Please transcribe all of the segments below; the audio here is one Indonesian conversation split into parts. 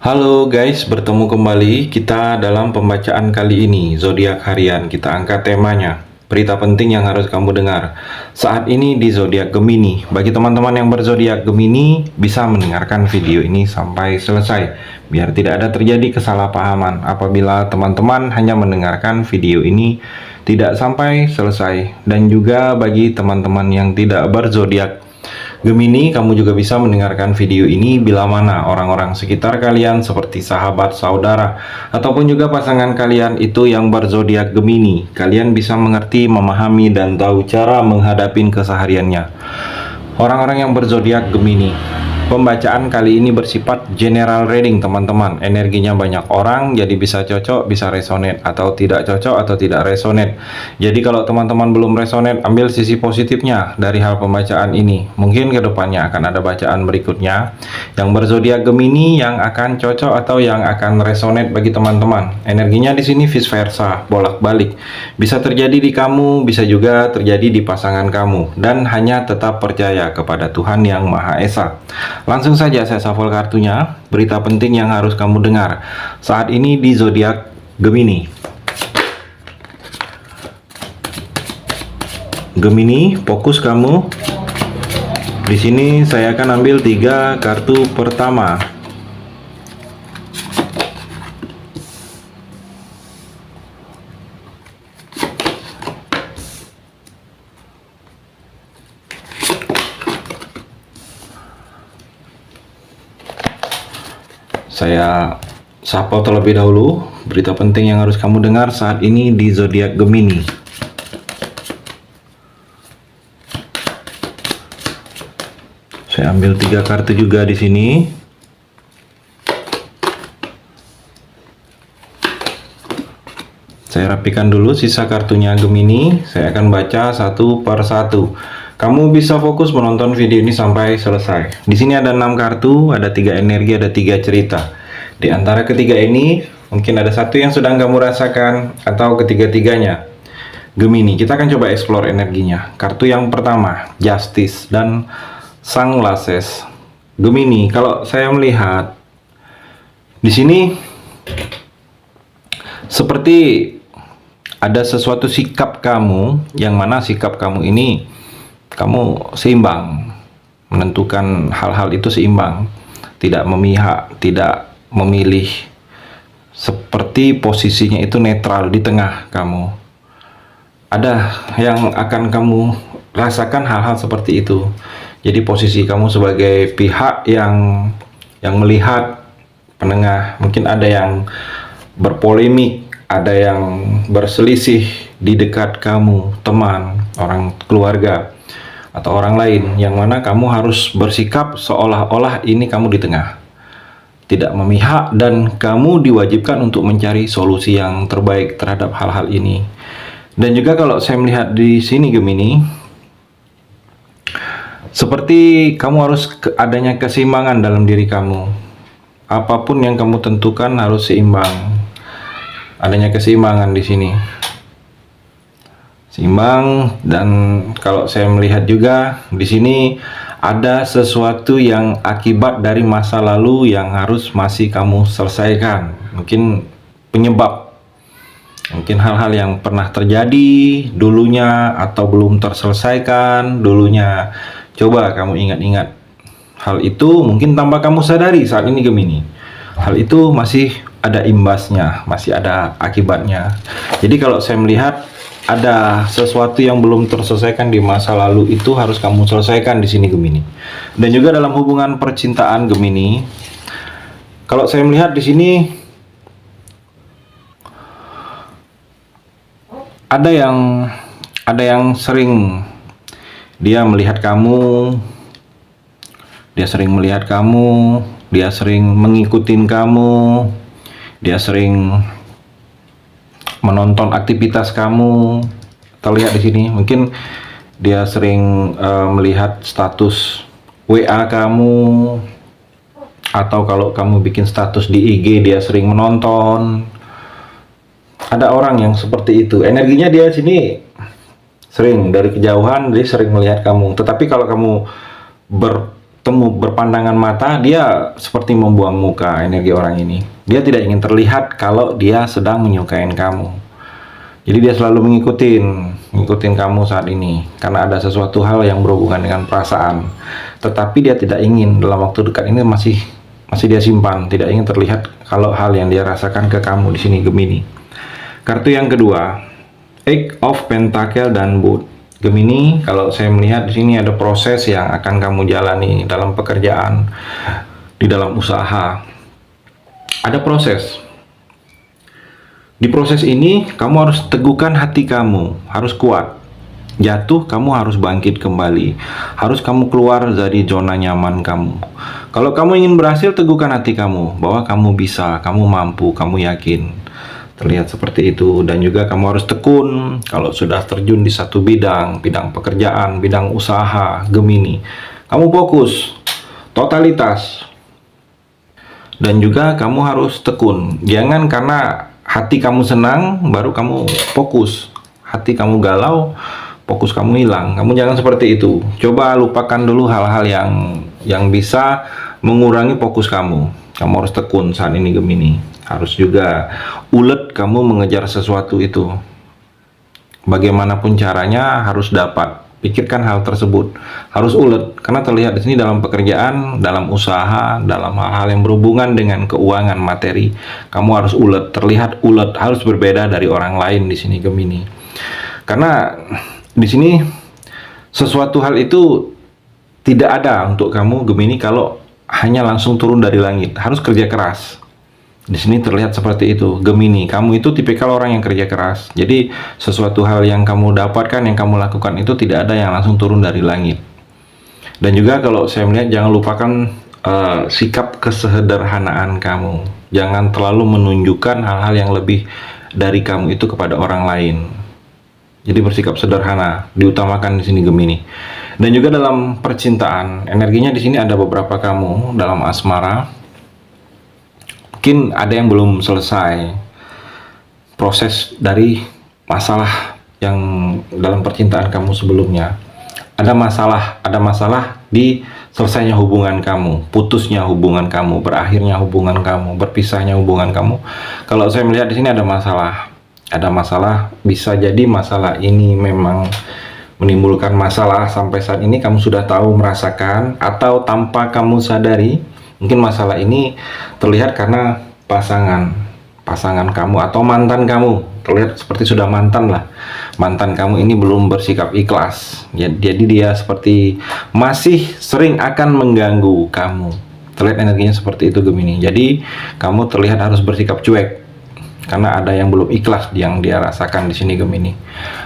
Halo guys, bertemu kembali kita dalam pembacaan kali ini, zodiak harian. Kita angkat temanya, berita penting yang harus kamu dengar saat ini di zodiak Gemini. Bagi teman-teman yang berzodiak Gemini, bisa mendengarkan video ini sampai selesai, biar tidak ada terjadi kesalahpahaman apabila teman-teman hanya mendengarkan video ini tidak sampai selesai. Dan juga bagi teman-teman yang tidak berzodiak Gemini, kamu juga bisa mendengarkan video ini bila mana orang-orang sekitar kalian seperti sahabat, saudara, ataupun juga pasangan kalian itu yang berzodiak Gemini. Kalian bisa mengerti, memahami, dan tahu cara menghadapi kesehariannya. Orang-orang yang berzodiak Gemini. Pembacaan kali ini bersifat general reading, teman-teman. Energinya banyak orang, jadi bisa cocok, bisa resonate, atau tidak cocok, atau tidak resonate. Jadi kalau teman-teman belum resonate, ambil sisi positifnya dari hal pembacaan ini. Mungkin kedepannya akan ada bacaan berikutnya yang berzodiak Gemini yang akan cocok atau yang akan resonate bagi teman-teman. Energinya di sini vice versa, bolak-balik. Bisa terjadi di kamu, bisa juga terjadi di pasangan kamu. Dan hanya tetap percaya kepada Tuhan Yang Maha Esa. Langsung saja saya shuffle kartunya. Berita penting yang harus kamu dengar saat ini di zodiak Gemini. Gemini, fokus kamu. Di sini saya akan ambil 3 kartu pertama. Saya sapa terlebih dahulu berita penting yang harus kamu dengar saat ini di zodiak Gemini. Saya ambil 3 kartu juga di sini. Saya rapikan dulu sisa kartunya Gemini. Saya akan baca satu per satu. Kamu bisa fokus menonton video ini sampai selesai. Di sini ada 6 kartu, ada 3 energi, ada 3 cerita. Di antara ketiga ini, mungkin ada satu yang sedang kamu rasakan atau ketiga-tiganya. Gemini, kita akan coba explore energinya. Kartu yang pertama, Justice dan Sunglasses. Gemini, kalau saya melihat di sini seperti ada sesuatu sikap kamu, yang mana sikap kamu ini kamu seimbang, menentukan hal-hal itu seimbang, tidak memihak, tidak memilih, seperti posisinya itu netral di tengah kamu. Ada yang akan kamu rasakan hal-hal seperti itu. Jadi posisi kamu sebagai pihak yang melihat, penengah, mungkin ada yang berpolemik, ada yang berselisih di dekat kamu, teman, orang keluarga, atau orang lain, yang mana kamu harus bersikap seolah-olah ini kamu di tengah, tidak memihak, dan kamu diwajibkan untuk mencari solusi yang terbaik terhadap hal-hal ini. Dan juga kalau saya melihat di sini Gemini, seperti kamu harus adanya keseimbangan dalam diri kamu. Apapun yang kamu tentukan harus seimbang. Adanya keseimbangan di sini. Seimbang, dan kalau saya melihat juga di sini ada sesuatu yang akibat dari masa lalu yang harus masih kamu selesaikan. Mungkin penyebab, mungkin hal-hal yang pernah terjadi dulunya atau belum terselesaikan dulunya. Coba kamu ingat-ingat hal itu, mungkin tanpa kamu sadari saat ini Gemini. Hal itu masih ada imbasnya, masih ada akibatnya. Jadi kalau saya melihat ada sesuatu yang belum terselesaikan di masa lalu, itu harus kamu selesaikan di sini Gemini. Dan juga dalam hubungan percintaan Gemini, kalau saya melihat di sini ada yang sering dia melihat kamu, dia sering melihat kamu, dia sering mengikutin kamu, dia sering menonton aktivitas kamu. Terlihat di sini, mungkin dia sering melihat status WA kamu, atau kalau kamu bikin status di IG dia sering menonton. Ada orang yang seperti itu. Energinya dia sini sering dari kejauhan, dia sering melihat kamu. Tetapi kalau kamu bertemu berpandangan mata, dia seperti membuang muka energi orang ini. Dia tidak ingin terlihat kalau dia sedang menyukain kamu. Jadi dia selalu ngikutin kamu saat ini karena ada sesuatu hal yang berhubungan dengan perasaan. Tetapi dia tidak ingin dalam waktu dekat ini masih dia simpan, tidak ingin terlihat kalau hal yang dia rasakan ke kamu di sini Gemini. Kartu yang kedua, Eight of Pentacle dan Boot. Gemini, kalau saya melihat di sini ada proses yang akan kamu jalani dalam pekerjaan, di dalam usaha. Ada proses. Di proses ini, kamu harus teguhkan hati kamu, harus kuat. Jatuh, kamu harus bangkit kembali. Harus kamu keluar dari zona nyaman kamu. Kalau kamu ingin berhasil, teguhkan hati kamu, bahwa kamu bisa, kamu mampu, kamu yakin. Terlihat seperti itu. Dan juga kamu harus tekun. Kalau sudah terjun di satu bidang pekerjaan, bidang usaha, Gemini, kamu fokus, totalitas. Dan juga kamu harus tekun. Jangan karena hati kamu senang baru kamu fokus, hati kamu galau, fokus kamu hilang. Kamu jangan seperti itu. Coba lupakan dulu hal-hal yang bisa mengurangi fokus kamu. Kamu harus tekun saat ini Gemini. Harus juga ulet kamu mengejar sesuatu itu. Bagaimanapun caranya harus dapat. Pikirkan hal tersebut. Harus ulet karena terlihat di sini dalam pekerjaan, dalam usaha, dalam hal-hal yang berhubungan dengan keuangan materi. Kamu harus ulet, terlihat ulet, harus berbeda dari orang lain di sini Gemini. Karena di sini sesuatu hal itu tidak ada untuk kamu Gemini kalau hanya langsung turun dari langit. Harus kerja keras. Di sini terlihat seperti itu Gemini. Kamu itu tipikal orang yang kerja keras. Jadi sesuatu hal yang kamu dapatkan, yang kamu lakukan itu tidak ada yang langsung turun dari langit. Dan juga kalau saya melihat, jangan lupakan sikap kesederhanaan kamu. Jangan terlalu menunjukkan hal-hal yang lebih dari kamu itu kepada orang lain. Jadi bersikap sederhana, diutamakan di sini Gemini. Dan juga dalam percintaan, energinya di sini ada beberapa kamu dalam asmara. Mungkin ada yang belum selesai proses dari masalah yang dalam percintaan kamu sebelumnya. Ada masalah di selesainya hubungan kamu, putusnya hubungan kamu, berakhirnya hubungan kamu, berpisahnya hubungan kamu. Kalau saya melihat di sini ada masalah, bisa jadi masalah ini memang menimbulkan masalah sampai saat ini kamu sudah tahu, merasakan, atau tanpa kamu sadari. Mungkin masalah ini terlihat karena pasangan kamu atau mantan kamu. Terlihat seperti sudah mantan lah. Mantan kamu ini belum bersikap ikhlas. Jadi dia seperti masih sering akan mengganggu kamu. Terlihat energinya seperti itu Gemini. Jadi kamu terlihat harus bersikap cuek karena ada yang belum ikhlas yang dia rasakan di sini Gemini.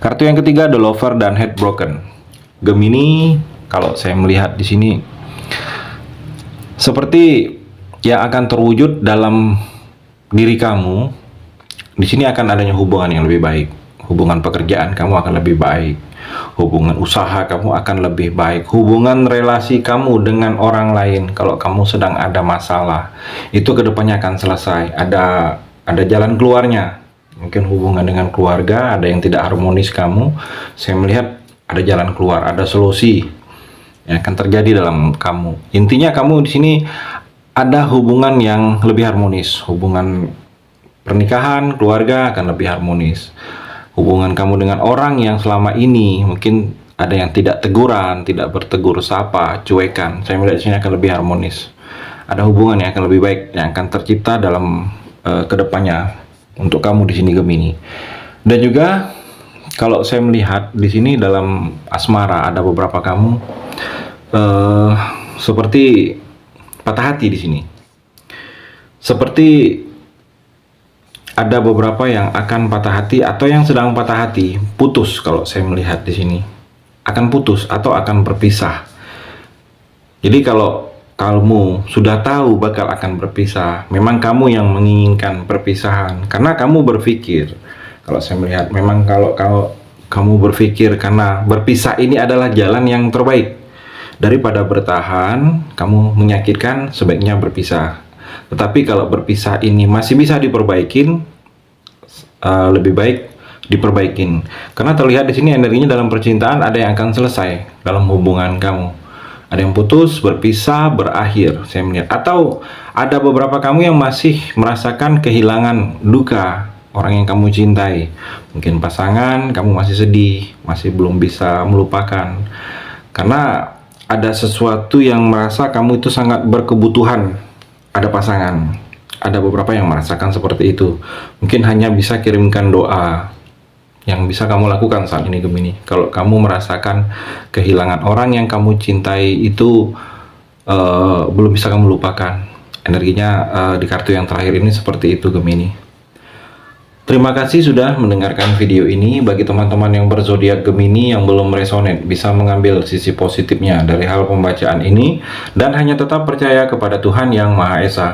Kartu yang ketiga, The Lover dan Heartbroken. Gemini, kalau saya melihat di sini seperti yang akan terwujud dalam diri kamu. Di sini akan adanya hubungan yang lebih baik. Hubungan pekerjaan kamu akan lebih baik. Hubungan usaha kamu akan lebih baik. Hubungan relasi kamu dengan orang lain, kalau kamu sedang ada masalah, itu kedepannya akan selesai. Ada jalan keluarnya. Mungkin hubungan dengan keluarga, ada yang tidak harmonis kamu. Saya melihat ada jalan keluar, ada solusi yang akan terjadi dalam kamu. Intinya kamu di sini ada hubungan yang lebih harmonis. Hubungan pernikahan, keluarga akan lebih harmonis. Hubungan kamu dengan orang yang selama ini mungkin ada yang tidak teguran, tidak bertegur sapa, cuekan. Saya melihat di sini akan lebih harmonis. Ada hubungan yang akan lebih baik yang akan tercipta dalam kedepannya untuk kamu di sini Gemini. Dan juga kalau saya melihat di sini dalam asmara ada beberapa kamu seperti patah hati di sini. Seperti ada beberapa yang akan patah hati atau yang sedang patah hati, putus. Kalau saya melihat di sini akan putus atau akan berpisah. Jadi kalau kamu sudah tahu bakal akan berpisah, memang kamu yang menginginkan perpisahan karena kamu berpikir, kalau saya melihat memang kalau kamu berpikir karena berpisah ini adalah jalan yang terbaik. Daripada bertahan, kamu menyakitkan, sebaiknya berpisah. Tetapi kalau berpisah ini masih bisa diperbaikin, lebih baik diperbaikin. Karena terlihat di sini energinya dalam percintaan ada yang akan selesai dalam hubungan kamu. Ada yang putus, berpisah, berakhir, saya melihat. Atau ada beberapa kamu yang masih merasakan kehilangan duka orang yang kamu cintai. Mungkin pasangan, kamu masih sedih, masih belum bisa melupakan. Karena ada sesuatu yang merasa kamu itu sangat berkebutuhan ada pasangan. Ada beberapa yang merasakan seperti itu. Mungkin hanya bisa kirimkan doa yang bisa kamu lakukan saat ini, Gemini. Kalau kamu merasakan kehilangan orang yang kamu cintai itu belum bisa kamu lupakan. Energinya di kartu yang terakhir ini seperti itu, Gemini. Terima kasih sudah mendengarkan video ini. Bagi teman-teman yang berzodiak Gemini yang belum resonate, bisa mengambil sisi positifnya dari hal pembacaan ini dan hanya tetap percaya kepada Tuhan Yang Maha Esa.